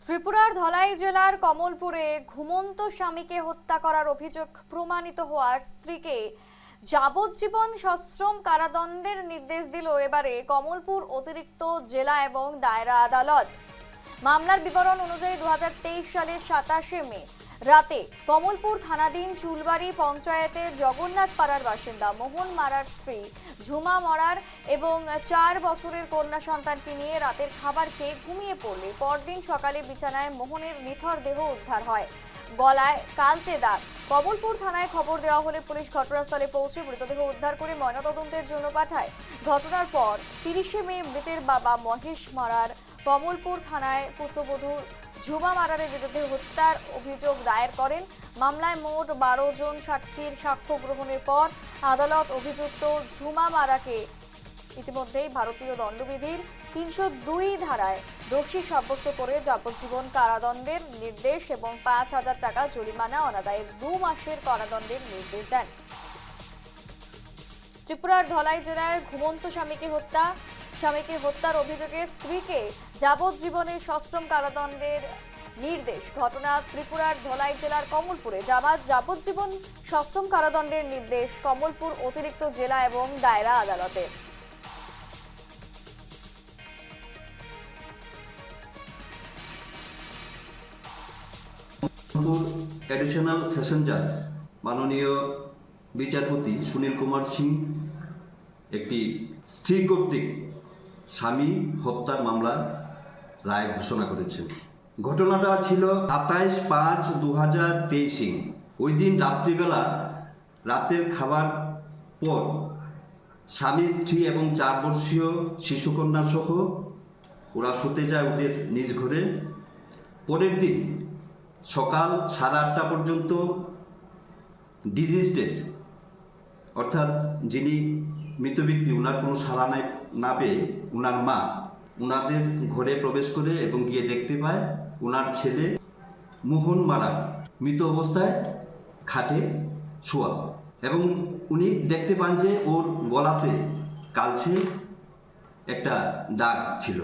ত্রিপুরার ধলাই জেলার কমলপুরে ঘুমন্ত স্বামীকে হত্যা করার অভিযোগ প্রমাণিত হওয়ার স্ত্রীকে যাবজ্জীবন সশ্রম কারাদণ্ডের নির্দেশ দিল এবারে কমলপুর অতিরিক্ত জেলা এবং দায়রা আদালত। মামলার বিবরণ অনুযায়ী 2023 সালের 27 মে রাতে কমলপুর থানাধীন চুলবাড়ি পঞ্চায়েতের জগন্নাথ পাড়ার বাসিন্দা মোহন মারার স্ত্রী ঝুমা মরার এবং 4 বছরের কন্যা সন্তানকে নিয়ে রাতের খাবার খেয়ে ঘুমিয়ে পড়লে পরদিন সকালে বিছানায় মোহনের নিথর দেহ উদ্ধার হয়, গলায় কালচে দাগ। কমলপুর থানায় খবর দেওয়া হলে পুলিশ ঘটনাস্থলে পৌঁছে মৃতদেহ উদ্ধার করে ময়নাতদন্তের জন্য পাঠায়। ঘটনার পর 30 মে মৃতের বাবা মহেশ মারার কমলপুর থানায় পুত্রবধূ ঝুমা মারারের বিরুদ্ধে হত্যার অভিযোগ দায়ের করেন। মামলায় মোট 12 জন সাক্ষীর সাক্ষ্য গ্রহণের পর আদালত অভিযুক্ত ঝুমা মারাকে ইতিমধ্যেই ভারতীয় দণ্ডবিধির 302 ধারায় দোষী সাব্যস্ত করে যাবজ্জীবন কারাদণ্ডের নির্দেশ এবং 5,000 টাকা জরিমানা অনাদায়ের 2 মাসের কারাদণ্ডের নির্দেশ দেন। ত্রিপুরার ধলাই জেলায় ঘুমন্ত স্বামীকে হত্যার অভিযোগে স্ত্রীকে যাবজ্জীবনের সশ্রম কারাদণ্ডের নির্দেশ। ঘটনা ত্রিপুরার ধলাই জেলার কমলপুরে যাবজ্জীবন সশ্রম কারাদণ্ডের নির্দেশ কমলপুর অতিরিক্ত জেলা এবং দায়রা আদালতে। এডিশনাল সেশন জাজ মাননীয় বিচারপতি সুনীল কুমার সিং একটি স্ত্রী কর্তৃক স্বামী হত্যার মামলা রায় ঘোষণা করেছেন। ঘটনাটা ছিল 27/5/2023। ওই দিন রাত্রিবেলা রাতের খাবার পর স্বামী স্ত্রী এবং 4 বর্ষীয় শিশুকন্যা সহ ওরা শুতে যায় ওদের নিজ ঘরে। পরের দিন সকাল 8:30 পর্যন্ত ডিজিজ ডেট অর্থাৎ যিনি মৃত ব্যক্তি ওনার কোনো সাড়া না পেয়ে ওনার মা ওনাদের ঘরে প্রবেশ করে এবং গিয়ে দেখতে পায় ওনার ছেলে মোহন মারা মৃত অবস্থায় খাটে শোয়া, এবং উনি দেখতে পান যে ওর গলাতে কালচে একটা দাগ ছিল।